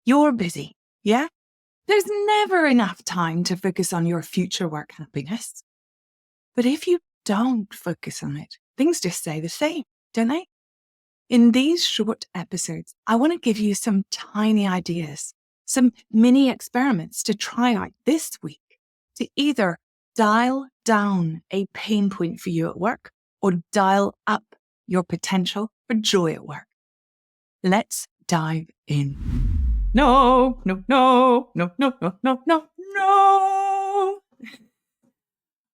You're busy, yeah? There's never enough time to focus on your future work happiness. But if you don't focus on it, things just stay the same, don't they? In these short episodes, I want to give you some tiny ideas, some mini experiments to try out this week to either dial down a pain point for you at work or dial up your potential for joy at work. Let's dive in. No.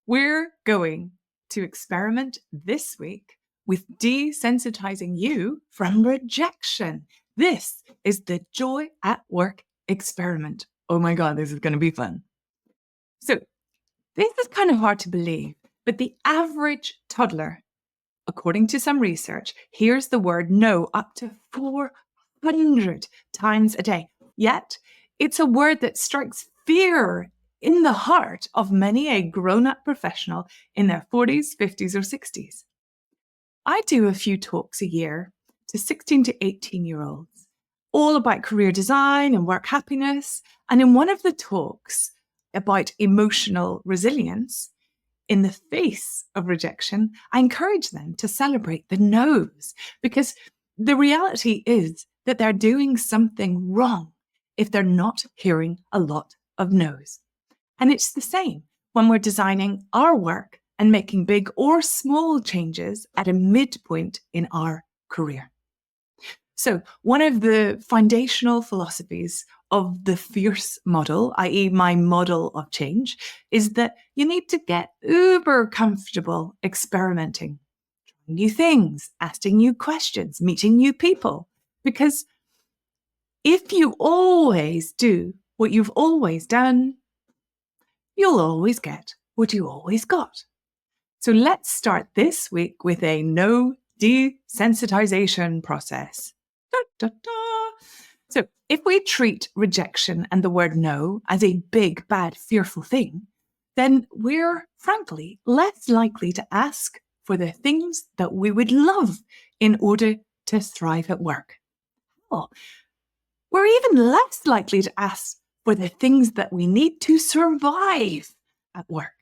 We're going to experiment this week with desensitizing you from rejection. This is the Joy at Work experiment. Oh my God, this is going to be fun. So this is kind of hard to believe, but the average toddler, according to some research, hears the word no up to 400 times a day. Yet, it's a word that strikes fear in the heart of many a grown-up professional in their 40s, 50s, or 60s. I do a few talks a year to 16 to 18-year-olds, all about career design and work happiness. And in one of the talks about emotional resilience, in the face of rejection, I encourage them to celebrate the no's, because the reality is that they're doing something wrong if they're not hearing a lot of no's. And it's the same when we're designing our work and making big or small changes at a midpoint in our career. So one of the foundational philosophies of the FIERCE model, i.e. my model of change, is that you need to get uber comfortable experimenting, trying new things, asking new questions, meeting new people. Because if you always do what you've always done, you'll always get what you always got. So let's start this week with a no desensitization process. So if we treat rejection and the word no as a big, bad, fearful thing, then we're frankly less likely to ask for the things that we would love in order to thrive at work. Oh, we're even less likely to ask for the things that we need to survive at work.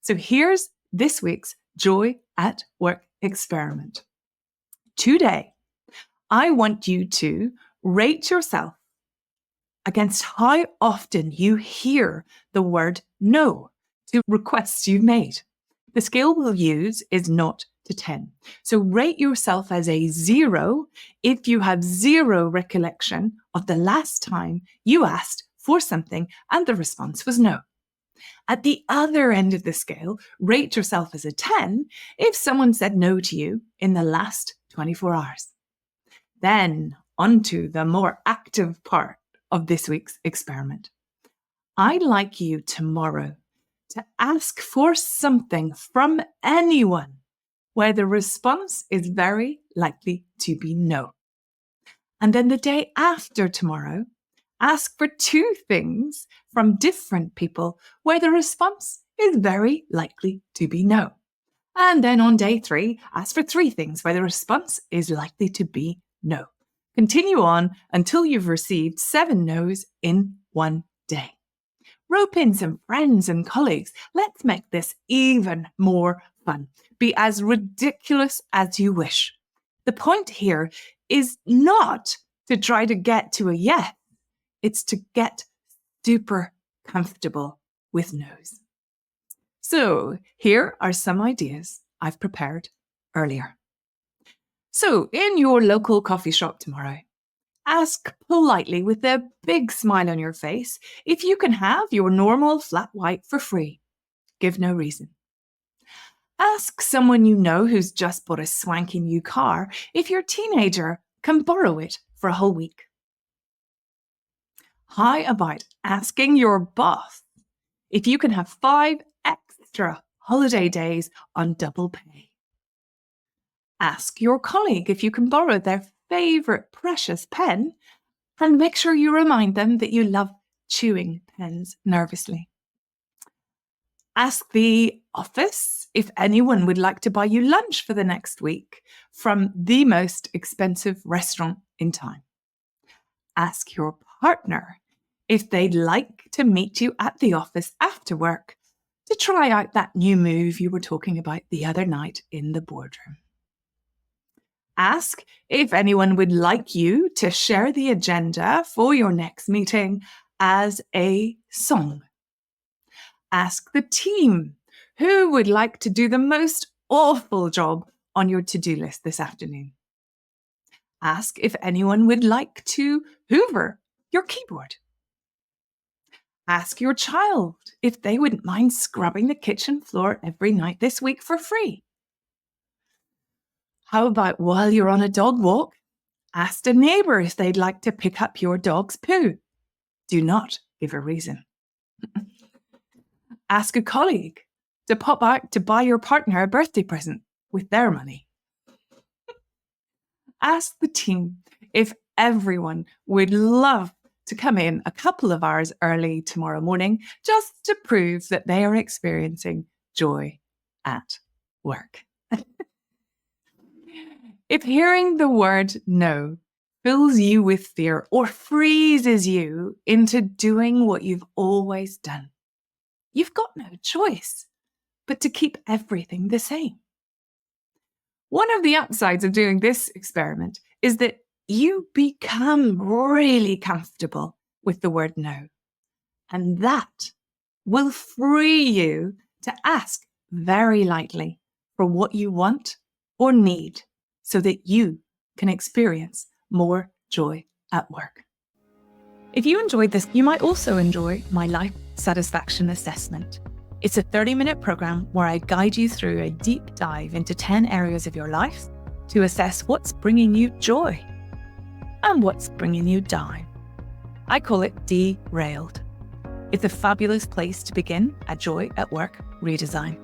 So here's this week's Joy at Work experiment. Today, I want you to rate yourself against how often you hear the word no to requests you've made. The scale we'll use is 0 to 10. So rate yourself as a 0 if you have zero recollection of the last time you asked for something and the response was no. At the other end of the scale, rate yourself as a 10 if someone said no to you in the last 24 hours. Then onto the more active part of this week's experiment. I'd like you tomorrow to ask for something from anyone where the response is very likely to be no. And then the day after tomorrow, ask for 2 things from different people where the response is very likely to be no. And then on day 3, ask for 3 things where the response is likely to be no. Continue on until you've received 7 no's in one day. Rope in some friends and colleagues. Let's make this even more fun. Be as ridiculous as you wish. The point here is not to try to get to a yes. It's to get super comfortable with no's. So here are some ideas I've prepared earlier. So in your local coffee shop tomorrow, ask politely with a big smile on your face if you can have your normal flat white for free. Give no reason. Ask someone you know who's just bought a swanky new car if your teenager can borrow it for a whole week. How about asking your boss if you can have 5 extra holiday days on double pay? Ask your colleague if you can borrow their favorite precious pen and make sure you remind them that you love chewing pens nervously. Ask the office if anyone would like to buy you lunch for the next week from the most expensive restaurant in town. Ask your partner if they'd like to meet you at the office after work to try out that new move you were talking about the other night in the boardroom. Ask if anyone would like you to share the agenda for your next meeting as a song. Ask the team who would like to do the most awful job on your to-do list this afternoon. Ask if anyone would like to hoover your keyboard. Ask your child if they wouldn't mind scrubbing the kitchen floor every night this week for free. How about while you're on a dog walk, ask a neighbour if they'd like to pick up your dog's poo. Do not give a reason. Ask a colleague to pop out to buy your partner a birthday present with their money. Ask the team if everyone would love to come in a couple of hours early tomorrow morning just to prove that they are experiencing joy at work. If hearing the word no fills you with fear or freezes you into doing what you've always done, you've got no choice but to keep everything the same. One of the upsides of doing this experiment is that you become really comfortable with the word no. And that will free you to ask very lightly for what you want or need so that you can experience more joy at work. If you enjoyed this, you might also enjoy my Life Satisfaction Assessment. It's a 30-minute program where I guide you through a deep dive into 10 areas of your life to assess what's bringing you joy and what's bringing you down. I call it Derailed. It's a fabulous place to begin a Joy at Work redesign.